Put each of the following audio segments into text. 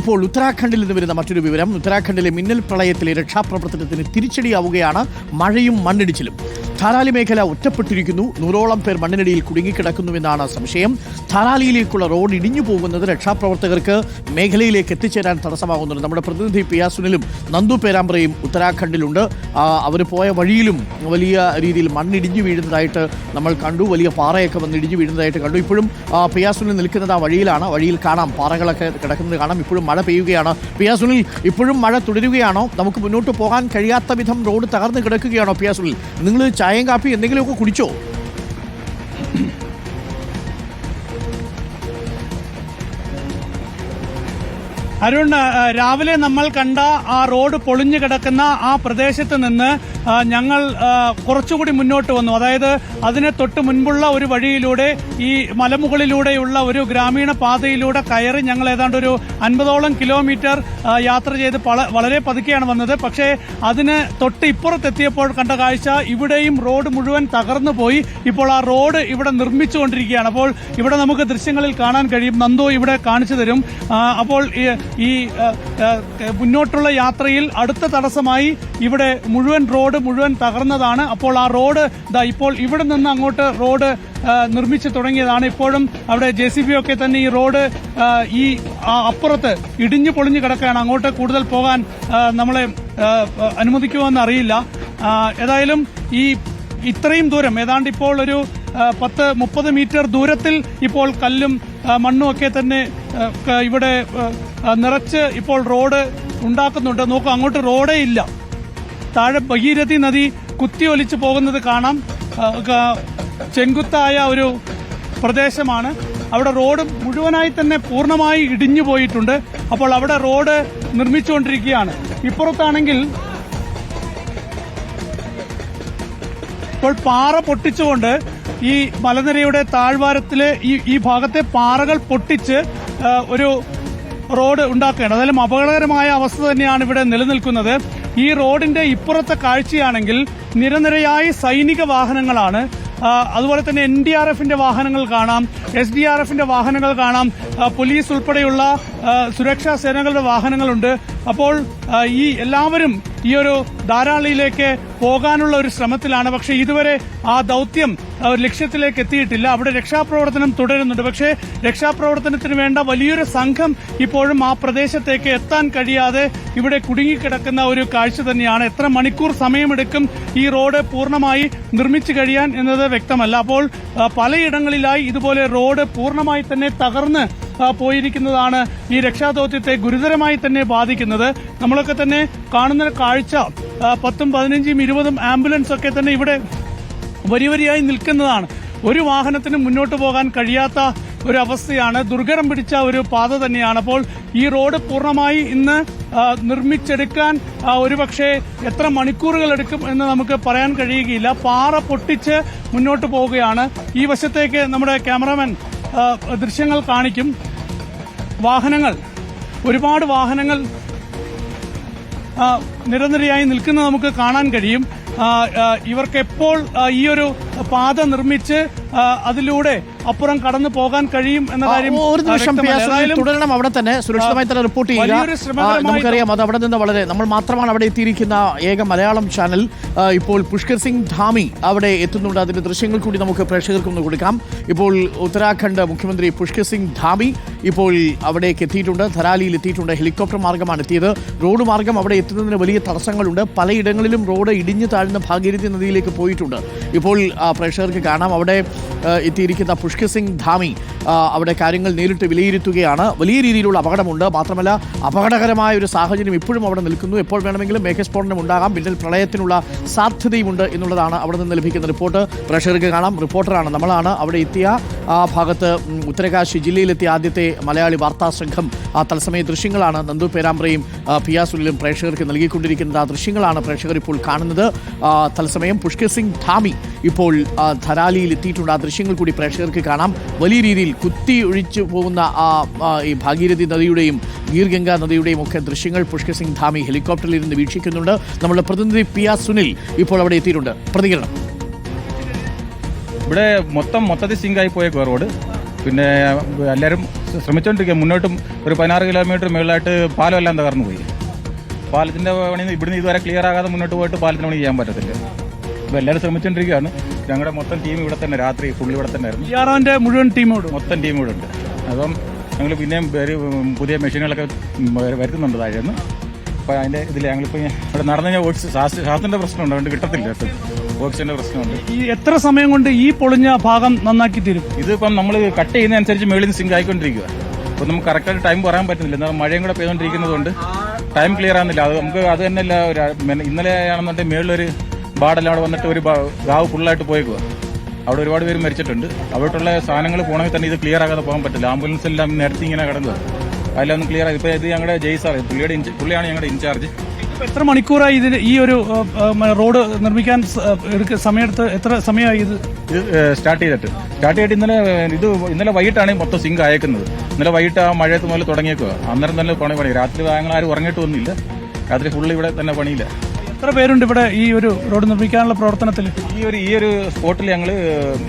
ഇപ്പോൾ ഉത്തരാഖണ്ഡിൽ നിന്ന് വരുന്ന മറ്റൊരു വിവരം. ഉത്തരാഖണ്ഡിലെ മിന്നൽ പ്രളയത്തിലെ രക്ഷാപ്രവർത്തനത്തിന് തിരിച്ചടിയാവുകയാണ് മഴയും മണ്ണിടിച്ചിലും. ധാരാലി മേഖല ഒറ്റപ്പെട്ടിരിക്കുന്നു. 100ഓളം പേർ മണ്ണിനടിയിൽ കുടുങ്ങിക്കിടക്കുന്നുവെന്നാണ് സംശയം. ധാരാലിയിലേക്കുള്ള റോഡ് ഇടിഞ്ഞു പോകുന്നത് രക്ഷാപ്രവർത്തകർക്ക് മേഖലയിലേക്ക് എത്തിച്ചേരാൻ തടസ്സമാകുന്നുണ്ട്. നമ്മുടെ പ്രതിനിധി പിയാ സുനിലും നന്ദു പേരാമ്പ്രയും ഉത്തരാഖണ്ഡിലുണ്ട്. അവർ പോയ വഴിയിലും വലിയ രീതിയിൽ മണ്ണിടിഞ്ഞു വീഴുന്നതായിട്ട് നമ്മൾ കണ്ടു. വലിയ പാറയൊക്കെ വന്ന് ഇടിഞ്ഞു വീഴുന്നതായിട്ട് കണ്ടു. ഇപ്പോഴും പിയാ സുനിൽ നിൽക്കുന്നത് ആ വഴിയിലാണ്. വഴിയിൽ കാണാം പാറകളൊക്കെ കിടക്കുന്നത് കാണാം. ഇപ്പോഴും മഴ പെയ്യുകയാണ്. പിയാ സുനിൽ, ഇപ്പോഴും മഴ തുടരുകയാണോ? നമുക്ക് മുന്നോട്ട് പോകാൻ കഴിയാത്ത വിധം റോഡ് തകർന്ന് കിടക്കുകയാണോ? പിയാ സുനിൽ, നിങ്ങൾ ചായയും കാപ്പി എന്തെങ്കിലുമൊക്കെ കുടിച്ചോ? അരുൺ, രാവിലെ നമ്മൾ കണ്ട ആ റോഡ് പൊളിഞ്ഞു കിടക്കുന്ന ആ പ്രദേശത്ത് നിന്ന് ഞങ്ങൾ കുറച്ചുകൂടി മുന്നോട്ട് വന്നു. അതായത് അതിന് തൊട്ട് മുൻപുള്ള ഒരു വഴിയിലൂടെ ഈ മലമുകളിലൂടെയുള്ള ഒരു ഗ്രാമീണ പാതയിലൂടെ കയറി ഞങ്ങൾ ഏതാണ്ട് ഒരു 50ഓളം കിലോമീറ്റർ യാത്ര ചെയ്ത് വളരെ പതുക്കെയാണ് വന്നത്. പക്ഷേ അതിന് തൊട്ട് ഇപ്പുറത്തെത്തിയപ്പോൾ കണ്ട കാഴ്ച, ഇവിടെയും റോഡ് മുഴുവൻ തകർന്നു പോയി. ഇപ്പോൾ ആ റോഡ് ഇവിടെ നിർമ്മിച്ചുകൊണ്ടിരിക്കുകയാണ്. അപ്പോൾ ഇവിടെ നമുക്ക് ദൃശ്യങ്ങളിൽ കാണാൻ കഴിയും. നന്ദു ഇവിടെ കാണിച്ചു തരും. അപ്പോൾ ഈ മുന്നോട്ടുള്ള യാത്രയിൽ അടുത്ത തടസ്സമായി ഇവിടെ റോഡ് മുഴുവൻ തകർന്നതാണ്. അപ്പോൾ ആ റോഡ് ഇപ്പോൾ ഇവിടെ നിന്ന് അങ്ങോട്ട് റോഡ് നിർമ്മിച്ചു തുടങ്ങിയതാണ്. ഇപ്പോഴും അവിടെ JCB ഒക്കെ തന്നെ ഈ റോഡ് ഈ അപ്പുറത്ത് ഇടിഞ്ഞു പൊളിഞ്ഞു കിടക്കുകയാണ്. അങ്ങോട്ട് കൂടുതൽ പോകാൻ നമ്മളെ അനുവദിക്കുമെന്ന് അറിയില്ല. ഏതായാലും ഇത്രയും ദൂരം ഏതാണ്ട് ഇപ്പോൾ ഒരു 10-30 മീറ്റർ ദൂരത്തിൽ ഇപ്പോൾ കല്ലും മണ്ണും ഒക്കെ തന്നെ ഇവിടെ നിറച്ച് ഇപ്പോൾ റോഡ് ഉണ്ടാക്കുന്നുണ്ട്. നോക്കൂ, അങ്ങോട്ട് റോഡേ ഇല്ല. താഴെ ഭഗീരഥി നദി കുത്തിയൊലിച്ച് പോകുന്നത് കാണാം. ചെങ്കുത്തായ ഒരു പ്രദേശമാണ്. അവിടെ റോഡ് മുഴുവനായി തന്നെ പൂർണ്ണമായി ഇടിഞ്ഞു പോയിട്ടുണ്ട്. അപ്പോൾ അവിടെ റോഡ് നിർമ്മിച്ചുകൊണ്ടിരിക്കുകയാണ്. ഇപ്പുറത്താണെങ്കിൽ ഇപ്പോൾ പാറ പൊട്ടിച്ചുകൊണ്ട് ഈ മലനിരയുടെ താഴ്വാരത്തിലെ ഈ ഭാഗത്തെ പാറകൾ പൊട്ടിച്ച് ഒരു റോഡ് ഉണ്ടാക്കുകയാണ്. അതായത് അപകടകരമായ അവസ്ഥ തന്നെയാണ് ഇവിടെ നിലനിൽക്കുന്നത്. ഈ റോഡിന്റെ ഇപ്പുറത്തെ കാഴ്ചയാണെങ്കിൽ നിരനിരയായി സൈനിക വാഹനങ്ങളാണ്. അതുപോലെ തന്നെ NDRFന്റെ വാഹനങ്ങൾ കാണാം, SDRFന്റെ വാഹനങ്ങൾ കാണാം, പോലീസ് ഉൾപ്പെടെയുള്ള സുരക്ഷാ സേനകളുടെ വാഹനങ്ങളുണ്ട്. അപ്പോൾ ഈ എല്ലാവരും ഈ ഒരു ധാരാളിയിലേക്ക് പോകാനുള്ള ഒരു ശ്രമത്തിലാണ്. പക്ഷേ ഇതുവരെ ആ ദൌത്യം ലക്ഷ്യത്തിലേക്ക് എത്തിയിട്ടില്ല. അവിടെ രക്ഷാപ്രവർത്തനം തുടരുന്നുണ്ട്. പക്ഷേ രക്ഷാപ്രവർത്തനത്തിന് വേണ്ട വലിയൊരു സംഘം ഇപ്പോഴും ആ പ്രദേശത്തേക്ക് എത്താൻ കഴിയാതെ ഇവിടെ കുടുങ്ങിക്കിടക്കുന്ന ഒരു കാഴ്ച തന്നെയാണ്. എത്ര മണിക്കൂർ സമയമെടുക്കും ഈ റോഡ് പൂർണ്ണമായി നിർമ്മിച്ചു കഴിയാൻ എന്നത് വ്യക്തമല്ല. അപ്പോൾ പലയിടങ്ങളിലായി ഇതുപോലെ റോഡ് പൂർണ്ണമായി തന്നെ തകർന്ന് പോയിരിക്കുന്നതാണ് ഈ രക്ഷാദൌത്യത്തെ ഗുരുതരമായി തന്നെ ബാധിക്കുന്നത്. നമ്മളൊക്കെ തന്നെ കാണുന്ന കാഴ്ച 10, 15, 20 ആംബുലൻസ് ഒക്കെ തന്നെ ഇവിടെ വരിവരിയായി നിൽക്കുന്നതാണ്. ഒരു വാഹനത്തിന് മുന്നോട്ട് പോകാൻ കഴിയാത്ത ഒരു അവസ്ഥയാണ്. ദുർഘടം പിടിച്ച ഒരു പാത തന്നെയാണ്. അപ്പോൾ ഈ റോഡ് പൂർണ്ണമായി ഇന്ന് നിർമ്മിച്ചെടുക്കാൻ ഒരുപക്ഷെ എത്ര മണിക്കൂറുകൾ എടുക്കും എന്ന് നമുക്ക് പറയാൻ കഴിയുകയില്ല. പാറ പൊട്ടിച്ച് മുന്നോട്ട് പോവുകയാണ്. ഈ വശത്തേക്ക് നമ്മുടെ ക്യാമറാമാൻ ദൃശ്യങ്ങൾ കാണിക്കും. ഒരുപാട് വാഹനങ്ങൾ നിരനിരയായി നിൽക്കുന്നത് നമുക്ക് കാണാൻ കഴിയും. ഇവർക്ക് എപ്പോൾ ഈ ഒരു പാത നിർമ്മിച്ച് അതിലൂടെ അപ്പുറം കടന്നു പോകാൻ കഴിയും എന്ന കാര്യം ഒരു നിമിഷം തുടരണം. അവിടെ തന്നെ സുരക്ഷിതമായി തന്നെ റിപ്പോർട്ട് ചെയ്യുക. നമുക്കറിയാം, അത് അവിടെ നിന്ന് നമ്മൾ മാത്രമാണ് അവിടെ എത്തിയിരിക്കുന്ന ഏക മലയാളം ചാനൽ. ഇപ്പോൾ പുഷ്കർ സിംഗ് ധാമി അവിടെ എത്തുന്നുണ്ട്. അതിന്റെ ദൃശ്യങ്ങൾ കൂടി നമുക്ക് പ്രേക്ഷകർക്കൊന്ന് കൊടുക്കാം. ഇപ്പോൾ ഉത്തരാഖണ്ഡ് മുഖ്യമന്ത്രി പുഷ്കർ സിംഗ് ധാമി ഇപ്പോൾ അവിടേക്ക് എത്തിയിട്ടുണ്ട്. ധരാലിയിൽ എത്തിയിട്ടുണ്ട്. ഹെലികോപ്റ്റർ മാർഗമാണ് എത്തിയത്. റോഡ് മാർഗം അവിടെ എത്തുന്നതിന് വലിയ തടസ്സങ്ങളുണ്ട്. പലയിടങ്ങളിലും റോഡ് ഇടിഞ്ഞു താഴ്ന്ന ഭാഗീരഥി നദിയിലേക്ക് പോയിട്ടുണ്ട്. ഇപ്പോൾ പ്രേക്ഷകർക്ക് കാണാം അവിടെ എത്തിയിരിക്കുന്ന പുഷ്കർ സിംഗ് ധാമി അവിടെ കാര്യങ്ങൾ നേരിട്ട് വിലയിരുത്തുകയാണ്. വലിയ രീതിയിലുള്ള അപകടമുണ്ട്. മാത്രമല്ല അപകടകരമായ ഒരു സാഹചര്യം ഇപ്പോഴും അവിടെ നിൽക്കുന്നു. എപ്പോൾ വേണമെങ്കിലും മേഘസ്ഫോടനം ഉണ്ടാകാം. മിന്നൽ പ്രളയത്തിനുള്ള സാധ്യതയുമുണ്ട് എന്നുള്ളതാണ് അവിടെ നിന്ന് ലഭിക്കുന്ന റിപ്പോർട്ട്. പ്രേക്ഷകർക്ക് കാണാം. റിപ്പോർട്ടറാണ്, നമ്മളാണ് അവിടെ എത്തിയ ആ ഭാഗത്ത് ഉത്തരകാശി ജില്ലയിലെത്തിയ ആദ്യത്തെ മലയാളി വാർത്താ സംഘം. ആ തത്സമയ ദൃശ്യങ്ങളാണ് നന്ദു പേരാമ്പ്രയും പിയാ സുനിലും പ്രേക്ഷകർക്ക് നൽകിക്കൊണ്ടിരിക്കുന്നത്. ആ ദൃശ്യങ്ങളാണ് പ്രേക്ഷകർ ഇപ്പോൾ കാണുന്നത്. തത്സമയം പുഷ്കർ സിംഗ് ധാമി ഇപ്പോൾ ധരാലിയിൽ എത്തിയിട്ടുണ്ട്. ആ ദൃശ്യങ്ങൾ കൂടി പ്രേക്ഷകർക്ക് കാണാം. വലിയ രീതിയിൽ കുത്തി ഒഴിച്ചു പോകുന്ന ഈ ഭാഗീരഥി നദിയുടെയും ഗീർഗംഗ നദിയുടെയും ഒക്കെ ദൃശ്യങ്ങൾ പുഷ്കർ സിംഗ് ധാമി ഹെലികോപ്റ്ററിൽ ഇരുന്ന് വീക്ഷിക്കുന്നുണ്ട്. നമ്മുടെ പ്രതിനിധി പിയാ സുനിൽ ഇപ്പോൾ അവിടെ എത്തിയിട്ടുണ്ട്. പ്രതികരണം. ഇവിടെ മൊത്തത്തിൽ സിങ്കായി പോയ റോഡ്. പിന്നെ എല്ലാവരും ശ്രമിച്ചുകൊണ്ടിരിക്കുക. മുന്നോട്ടും ഒരു 16 കിലോമീറ്റർ മുകളിലായിട്ട് പാലമെല്ലാം തകർന്നു പോയി. പാലത്തിന്റെ പണി ഇവിടുന്ന് ഇതുവരെ ക്ലിയർ ആകാതെ മുന്നോട്ട് പോയിട്ട് പാലത്തിന് പണി ചെയ്യാൻ പറ്റത്തില്ല. അപ്പോൾ എല്ലാവരും ശ്രമിച്ചുകൊണ്ടിരിക്കുകയാണ്. ഞങ്ങളുടെ മൊത്തം ടീം ഇവിടെ തന്നെ, രാത്രി ഫുൾ ഇവിടെ തന്നെ ആയിരുന്നു. മുഴുവൻ ടീമോട് മൊത്തം ടീം ഇവിടെ ഉണ്ട്. അപ്പം ഞങ്ങൾ പിന്നെയും പുതിയ മെഷീനുകളൊക്കെ വരുത്തുന്നുണ്ട് താഴേന്ന്. അപ്പോൾ അതിൻ്റെ ഇതിൽ ഞങ്ങളിപ്പോൾ ഇവിടെ നടന്നു കഴിഞ്ഞാൽ ശ്വാസത്തിന്റെ പ്രശ്നമുണ്ട്, അതുകൊണ്ട് കിട്ടത്തില്ല. ഓക്സിജന്റെ പ്രശ്നമുണ്ട്. ഈ എത്ര സമയം കൊണ്ട് ഈ പൊളിഞ്ഞ ഭാഗം നന്നാക്കി തരും? ഇതിപ്പം നമ്മൾ കട്ട് ചെയ്യുന്നതനുസരിച്ച് മേളിൽ നിന്ന് സിങ്ക് ആയിക്കൊണ്ടിരിക്കുക. അപ്പോൾ നമുക്ക് കറക്റ്റായിട്ട് ടൈം പറയാൻ പറ്റുന്നില്ല. എന്നാൽ മഴയും കൂടെ പെയ്തുകൊണ്ടിരിക്കുന്നതുകൊണ്ട് ടൈം ക്ലിയർ ആകുന്നില്ല. അത് നമുക്ക് അത് തന്നെയല്ല, ഇന്നലെ ആണെന്നുണ്ടെങ്കിൽ മേളിലൊരു ബാടെല്ലാം അവിടെ വന്നിട്ട് ഒരു ഗാവ് ഫുള്ളായിട്ട് പോയേക്കുക. അവിടെ ഒരുപാട് പേര് മരിച്ചിട്ടുണ്ട്. അവിടെയുള്ള സാധനങ്ങൾ പോകണമെങ്കിൽ തന്നെ ഇത് ക്ലിയർ ആകാതെ പോകാൻ പറ്റില്ല. ആംബുലൻസ് എല്ലാം നേരത്തെ ഇങ്ങനെ കിടക്കുക. അതിലൊന്നും ക്ലിയർ ആയി. ഇപ്പോൾ ഇത് ഞങ്ങളുടെ ജയ്സാർ, പുള്ളിയാണ് ഞങ്ങളുടെ ഇൻചാർജ്. എത്ര മണിക്കൂറായി ഇതിന് ഈ ഒരു റോഡ് നിർമ്മിക്കാൻ സമയമെടുത്ത്? എത്ര സമയമായി ഇത് സ്റ്റാർട്ട് ചെയ്തിട്ട്? ഇന്നലെ വൈകിട്ടാണ് മൊത്തം സിങ്ക് അയക്കുന്നത്. ഇന്നലെ വൈകിട്ട് ആ മഴയത്ത് മുതൽ തുടങ്ങിയേക്കുക. അന്നേരം തന്നെ പണി. രാത്രി ഞങ്ങൾ ആരും ഉറങ്ങിയിട്ടൊന്നുമില്ല. രാത്രി ഫുള്ള് ഇവിടെ തന്നെ പണിയില്ല. എത്ര പേരുണ്ട് ഇവിടെ ഈ ഒരു റോഡ് നിർമ്മിക്കാനുള്ള പ്രവർത്തനത്തിൽ? ഈ ഒരു സ്പോട്ടിൽ ഞങ്ങൾ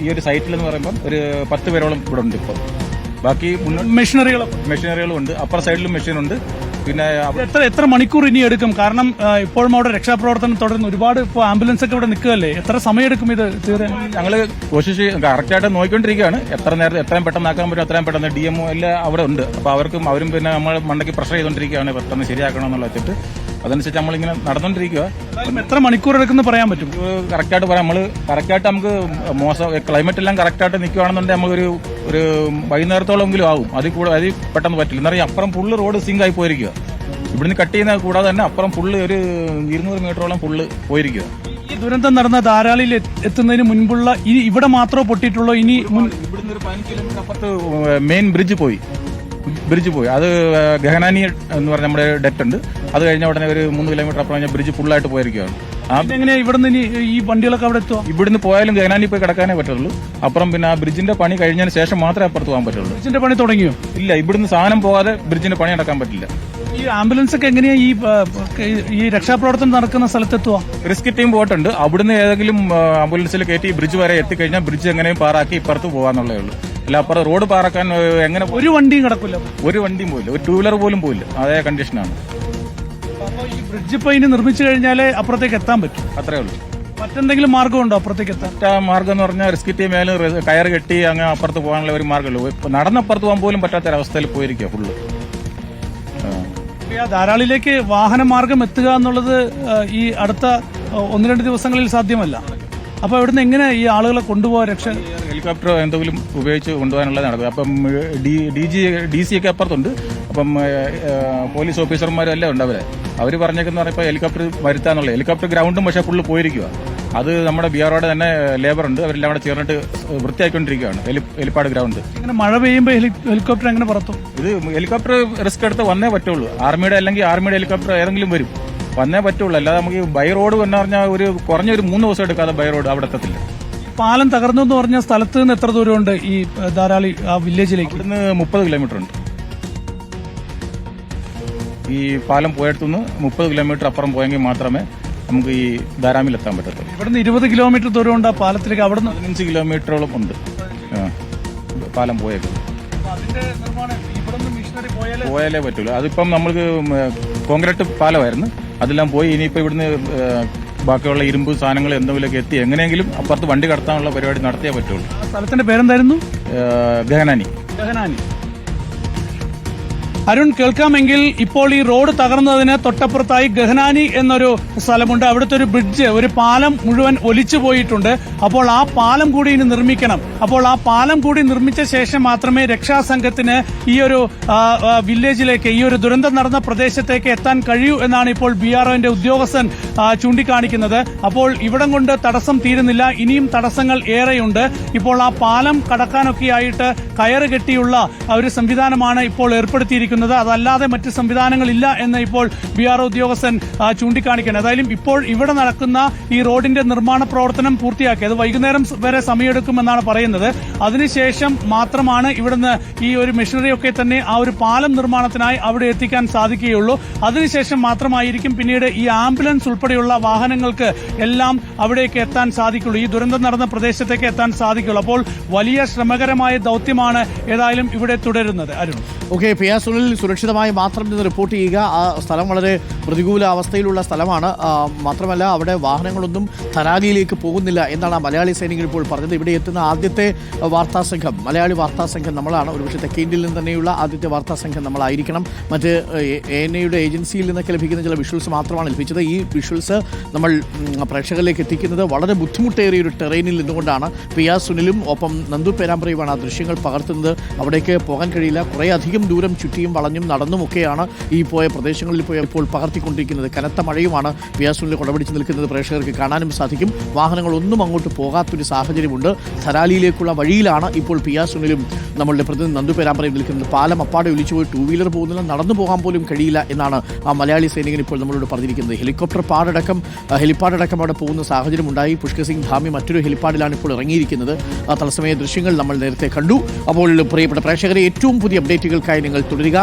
ഈ ഒരു സൈറ്റിൽ എന്ന് പറയുമ്പോൾ ഒരു 10 പേരോളം ഇവിടെ ഉണ്ട്. ഇപ്പോൾ ബാക്കി മെഷീനറികളും ഉണ്ട്. അപ്പർ സൈഡിലും മെഷീൻ ഉണ്ട്. പിന്നെ എത്ര മണിക്കൂർ ഇനി എടുക്കും? കാരണം ഇപ്പോഴും അവിടെ രക്ഷാപ്രവർത്തനം തുടരുന്നു. ഒരുപാട് ഇപ്പോൾ ആംബുലൻസ് ഒക്കെ ഇവിടെ നിൽക്കുകയല്ലേ. എത്ര സമയം എടുക്കും ഇത് തീരാൻ? ഞങ്ങൾ കോശിച്ച് കറക്റ്റായിട്ട് നോക്കിക്കൊണ്ടിരിക്കുകയാണ്. എത്രയും പെട്ടെന്നാക്കാൻ പറ്റും അത്രയും പെട്ടെന്ന്. DMO എല്ലാം അവിടെ ഉണ്ട്. അപ്പോൾ അവരും പിന്നെ നമ്മൾ മണ്ടയ്ക്ക് പ്രഷർ ചെയ്തുകൊണ്ടിരിക്കുകയാണ് പെട്ടെന്ന് ശരിയാക്കണം എന്നുള്ള വെച്ചിട്ട്. അതനുസരിച്ച് നമ്മളിങ്ങനെ നടന്നുകൊണ്ടിരിക്കുക. എത്ര മണിക്കൂർ എടുക്കുന്ന പറയാൻ പറ്റും? കറക്റ്റായിട്ട് പറയാം. നമ്മൾ കറക്റ്റായിട്ട് നമുക്ക് ക്ലൈമറ്റ് എല്ലാം കറക്റ്റായിട്ട് നിൽക്കുകയാണെന്നുണ്ടെങ്കിൽ നമുക്കൊരു വൈകുന്നേരത്തോളമെങ്കിലും ആവും. അതിൽ പെട്ടെന്ന് പറ്റില്ല. എന്നറിയാം അപ്പുറം ഫുള്ള് റോഡ് സിങ്ക് ആയി പോയിരിക്കുക. ഇവിടുന്ന് കട്ട് ചെയ്യുന്ന കൂടാതെ തന്നെ അപ്പുറം ഫുള്ള് ഒരു 200 മീറ്ററോളം ഫുള്ള് പോയിരിക്കുക. ഈ ദുരന്തം നടന്ന ധാരാളിയിൽ എത്തുന്നതിന് മുൻപുള്ള ഇവിടെ മാത്രമേ പൊട്ടിയിട്ടുള്ളൂ? ഇനി ഇവിടുന്ന് ഒരു 15 കിലോമീറ്റർ അപ്പുറത്ത് മെയിൻ ബ്രിഡ്ജ് പോയി. അത് ഗഹനാനി എന്ന് പറഞ്ഞ നമ്മുടെ ഡെറ്റ് ഉണ്ട്. അത് കഴിഞ്ഞ ഉടനെ ഒരു 3 കിലോമീറ്റർ അപ്പുറം കഴിഞ്ഞാൽ ബ്രിഡ്ജ് ഫുള്ളായിട്ട് പോയിരിക്കുകയാണ്. എങ്ങനെയാ ഇവിടുന്ന് ഈ വണ്ടികളൊക്കെ അവിടെ എത്തുക? ഇവിടുന്ന് പോയാലും ഗഹനാനി പോയി കിടക്കാനേ പറ്റുള്ളൂ. അപ്പുറം പിന്നെ ആ ബ്രിഡ്ജിന്റെ പണി കഴിഞ്ഞതിന് ശേഷം മാത്രമേ അപ്പുറത്ത് പോകാൻ പറ്റുള്ളൂ. ബ്രിഡ്ജിന്റെ പണി തുടങ്ങിയോ? ഇല്ല, ഇവിടുന്ന് സാധനം പോകാതെ ബ്രിഡ്ജിന്റെ പണി നടക്കാൻ പറ്റില്ല. ഈ ആംബുലൻസ് ഒക്കെ എങ്ങനെയാ ഈ രക്ഷാപ്രവർത്തനം നടക്കുന്ന സ്ഥലത്തെത്തുക? റിസ്ക് ടീം പോയിട്ടുണ്ട്. അവിടുന്ന് ഏതെങ്കിലും ആംബുലൻസിൽ കയറ്റി ബ്രിഡ്ജ് വരെ എത്തിക്കഴിഞ്ഞാൽ ബ്രിഡ്ജ് എങ്ങനെയും പാറാക്കി ഇപ്പുറത്ത് പോകാന്നുള്ളേ ഉള്ളൂ. അല്ല അപ്പുറം റോഡ് പാറാക്കാൻ എങ്ങനെ? ഒരു വണ്ടിയും കിടക്കില്ല. ഒരു വണ്ടിയും പോയില്ല. ഒരു 2 വീലർ പോലും പോയില്ല. അതേ കണ്ടീഷനാണ്. ഈ ബ്രിഡ്ജ് ഇപ്പൊ ഇനി നിർമ്മിച്ചു കഴിഞ്ഞാലേ അപ്പുറത്തേക്ക് എത്താൻ പറ്റും. അത്രേ ഉള്ളൂ. മറ്റെന്തെങ്കിലും മാർഗമുണ്ടോ അപ്പുറത്തേക്ക് എത്താൻ? മാർഗം എന്ന് പറഞ്ഞാൽ റിസ്ക് ടീം മേലും കയർ കെട്ടി അങ്ങനെ അപ്പുറത്ത് പോകാനുള്ള ഒരു മാർഗ്ഗമുള്ളൂ. ഇപ്പൊ നടന്നപ്പുറത്ത് പോകാൻ പോലും പറ്റാത്തൊരവസ്ഥയിൽ പോയിരിക്കുക ഫുള്ള്. ധാരാളിലേക്ക് വാഹന മാർഗം എത്തുക എന്നുള്ളത് ഈ അടുത്ത 1-2 ദിവസങ്ങളിൽ സാധ്യമല്ല. അപ്പൊ ഇവിടുന്ന് എങ്ങനെ ഈ ആളുകളെ കൊണ്ടുപോകാൻ? ഹെലികോപ്റ്റർ എന്തെങ്കിലും ഉപയോഗിച്ച് കൊണ്ടുപോകാനുള്ളത് നടക്കും. അപ്പം DC ഒക്കെ അപ്പുറത്തുണ്ട്. അപ്പം പോലീസ് ഓഫീസർമാരും എല്ലാം ഉണ്ട്. അവർ പറഞ്ഞേക്കെന്ന് പറഞ്ഞപ്പോൾ ഹെലികോപ്റ്റർ വരുത്താന്നുള്ള. ഹെലികോപ്റ്റർ ഗ്രൗണ്ടും പക്ഷേ ഫുള്ള് പോയിരിക്കുക. അത് നമ്മുടെ BROയുടെ തന്നെ ലേബർ ഉണ്ട്. അവരെല്ലാം അവിടെ ചേർന്നിട്ട് വൃത്തിയാക്കിക്കൊണ്ടിരിക്കുകയാണ് ഹെലിപ്പാഡ് ഗ്രൗണ്ട്. ഇങ്ങനെ മഴ പെയ്യുമ്പോൾ ഹെലികോപ്റ്റർ എങ്ങനെ പറത്തും? ഇത് ഹെലികോപ്റ്റർ റിസ്ക് എടുത്ത് വന്നേ പറ്റുള്ളൂ. ആർമിയുടെ അല്ലെങ്കിൽ ആർമിയുടെ ഹെലികോപ്റ്റർ ഏതെങ്കിലും വരും, വന്നേ പറ്റുള്ളൂ. അല്ലാതെ നമുക്ക് ബൈ റോഡ് എന്ന് പറഞ്ഞാൽ കുറഞ്ഞൊരു 3 ദിവസം എടുക്കാതെ ബൈ റോഡ് അവിടെ എത്തത്തില്ല. പാലം തകർന്നു എന്ന് പറഞ്ഞ സ്ഥലത്ത് നിന്ന് എത്ര ദൂരമുണ്ട് ഈ ധാരാളി ആ വില്ലേജിലേക്ക്? ഇവിടുന്ന് 30 കിലോമീറ്റർ ഉണ്ട്. ഈ പാലം പോയടുത്തുനിന്ന് 30 കിലോമീറ്റർ അപ്പുറം പോയെങ്കിൽ മാത്രമേ നമുക്ക് ഈ ധാരാമിൽ എത്താൻ പറ്റത്തുള്ളൂ. ഇവിടുന്ന് 20 കിലോമീറ്റർ ദൂരമുണ്ട് ആ പാലത്തിലേക്ക്. അവിടെ 15 കിലോമീറ്ററോളം ഉണ്ട് പാലം പോയേക്കുന്നത്. പോയാലേ പറ്റുള്ളൂ. അതിപ്പം നമ്മൾക്ക് കോൺക്രീറ്റ് പാലമായിരുന്നു, അതെല്ലാം പോയി. ഇനിയിപ്പോൾ ഇവിടുന്ന് ബാക്കിയുള്ള ഇരുമ്പ് സാധനങ്ങൾ എന്തെങ്കിലുമൊക്കെ എത്തി എങ്ങനെയെങ്കിലും അപ്പുറത്ത് വണ്ടി കടത്താനുള്ള പരിപാടി നടത്തിയേ പറ്റുള്ളൂ. സ്ഥലത്തിന്റെ പേരെന്തായിരുന്നു? ഗഹനാനി. അരുൺ, കേൾക്കാമെങ്കിൽ ഇപ്പോൾ ഈ റോഡ് തകർന്നതിന് തൊട്ടപ്പുറത്തായി ഗഹനാനി എന്നൊരു സ്ഥലമുണ്ട്. അവിടുത്തെ ഒരു ബ്രിഡ്ജ്, ഒരു പാലം മുഴുവൻ ഒലിച്ചു പോയിട്ടുണ്ട്. അപ്പോൾ ആ പാലം കൂടി ഇനി നിർമ്മിക്കണം. അപ്പോൾ ആ പാലം കൂടി നിർമ്മിച്ച ശേഷം മാത്രമേ രക്ഷാസംഘത്തിന് ഈ ഒരു വില്ലേജിലേക്ക്, ഈ ഒരു ദുരന്തം നടന്ന പ്രദേശത്തേക്ക് എത്താൻ കഴിയൂ എന്നാണ് ഇപ്പോൾ BROന്റെ ഉദ്യോഗസ്ഥൻ ചൂണ്ടിക്കാണിക്കുന്നത്. അപ്പോൾ ഇവിടം കൊണ്ട് തടസ്സം തീരുന്നില്ല, ഇനിയും തടസ്സങ്ങൾ ഏറെയുണ്ട്. ഇപ്പോൾ ആ പാലം കടക്കാനൊക്കെയായിട്ട് കയറ് കെട്ടിയുള്ള ഒരു സംവിധാനമാണ് ഇപ്പോൾ ഏർപ്പെടുത്തിയിരിക്കുന്നത്. അതല്ലാതെ മറ്റ് സംവിധാനങ്ങളില്ല എന്ന് ഇപ്പോൾ BRO ഉദ്യോഗസ്ഥൻ ചൂണ്ടിക്കാണിക്കുന്നത്. ഏതായാലും ഇപ്പോൾ ഇവിടെ നടക്കുന്ന ഈ റോഡിന്റെ നിർമ്മാണ പ്രവർത്തനം പൂർത്തിയാക്കി. അത് വൈകുന്നേരം വരെ സമയമെടുക്കുമെന്നാണ് പറയുന്നത്. അതിനുശേഷം മാത്രമാണ് ഇവിടുന്ന് ഈ ഒരു മെഷീനറിയൊക്കെ തന്നെ ആ ഒരു പാലം നിർമ്മാണത്തിനായി അവിടെ എത്തിക്കാൻ സാധിക്കുകയുള്ളൂ. അതിനുശേഷം മാത്രമായിരിക്കും പിന്നീട് ഈ ആംബുലൻസ് ഉൾപ്പെടെയുള്ള വാഹനങ്ങൾക്ക് എല്ലാം അവിടേക്ക് എത്താൻ സാധിക്കുള്ളൂ, ഈ ദുരന്തം നടന്ന പ്രദേശത്തേക്ക് എത്താൻ സാധിക്കുള്ളൂ. അപ്പോൾ വലിയ ശ്രമകരമായ ദൌത്യമാണ് സാഹചര്യമാണ് ഏതായാലും ഇവിടെ തുടരുന്നത്. അരുൺ, ഓക്കെ, പിയാസുനിൽ സുരക്ഷിതമായി മാത്രം നിന്ന് റിപ്പോർട്ട് ചെയ്യുക. ആ സ്ഥലം വളരെ പ്രതികൂല അവസ്ഥയിലുള്ള സ്ഥലമാണ്. മാത്രമല്ല അവിടെ വാഹനങ്ങളൊന്നും ധരാലിയിലേക്ക് പോകുന്നില്ല എന്നാണ് മലയാളി സൈനികർ ഇപ്പോൾ പറഞ്ഞത്. ഇവിടെ എത്തുന്ന ആദ്യത്തെ വാർത്താസംഘം, മലയാളി വാർത്താസംഘം നമ്മളാണ്. ഒരുപക്ഷെ തെക്കേ ഇന്ത്യയിൽ നിന്ന് തന്നെയുള്ള ആദ്യത്തെ വാർത്താസംഘം നമ്മളായിരിക്കണം. മറ്റ് ANAയുടെ ഏജൻസിയിൽ നിന്നൊക്കെ ലഭിക്കുന്ന ചില വിഷ്വൽസ് മാത്രമാണ് ലഭിച്ചത്. ഈ വിഷ്വൽസ് നമ്മൾ പ്രേക്ഷകരിലേക്ക് എത്തിക്കുന്നത് വളരെ ബുദ്ധിമുട്ടേറിയ ഒരു ടെറൈനിൽ നിന്നുകൊണ്ടാണ്. പിയാസുനിലും ഒപ്പം നന്ദു പേരാമ്പ്രയുമാണ് ആ ദൃശ്യങ്ങൾ പകർത്തുന്നത്. അവിടേക്ക് പോകാൻ കഴിയില്ല. കുറേ അധികം ദൂരം ചുറ്റിയും വളഞ്ഞും നടന്നുമൊക്കെയാണ് ഈ പോയ പ്രദേശങ്ങളിൽ ഇപ്പോൾ പകർത്തിക്കൊണ്ടിരിക്കുന്നത്. കനത്ത മഴയുമാണ് പിയാസുനിൽ കുടപിടിച്ച് നിൽക്കുന്നത്. പ്രേക്ഷകർക്ക് കാണാനും സാധിക്കും. വാഹനങ്ങളൊന്നും അങ്ങോട്ട് പോകാത്തൊരു സാഹചര്യമുണ്ട്. ധരാലിയിലേക്കുള്ള വഴിയിലാണ് ഇപ്പോൾ പിയാസുനിലും നമ്മളുടെ പ്രതിനിധി നന്ദു പേരാമ്പ്രയും നിൽക്കുന്നത്. പാലം അപ്പാടെ ഒലിച്ചുപോയി 2 വീലർ പോകുന്നില്ല, നടന്നു പോകാൻ പോലും കഴിയില്ല എന്നാണ് ആ മലയാളി സൈനികൻ ഇപ്പോൾ നമ്മളോട് പറഞ്ഞിരിക്കുന്നത്. ഹെലികോപ്റ്റർ ഹെലിപ്പാഡടക്കം അവിടെ പോകുന്ന സാഹചര്യം ഉണ്ടായി. പുഷ്കർ സിംഗ് ധാമി മറ്റൊരു ഹെലിപ്പാഡിലാണ് ഇപ്പോൾ ഇറങ്ങിയിരിക്കുന്നത്. ആ തത്സമയ ദൃശ്യങ്ങൾ നമ്മൾ നേരത്തെ കണ്ടു. അപ്പോൾ പ്രിയപ്പെട്ട പ്രേക്ഷകരെ, ഏറ്റവും പുതിയ അപ്ഡേറ്റുകൾക്കായി നിങ്ങൾ തുടരുക.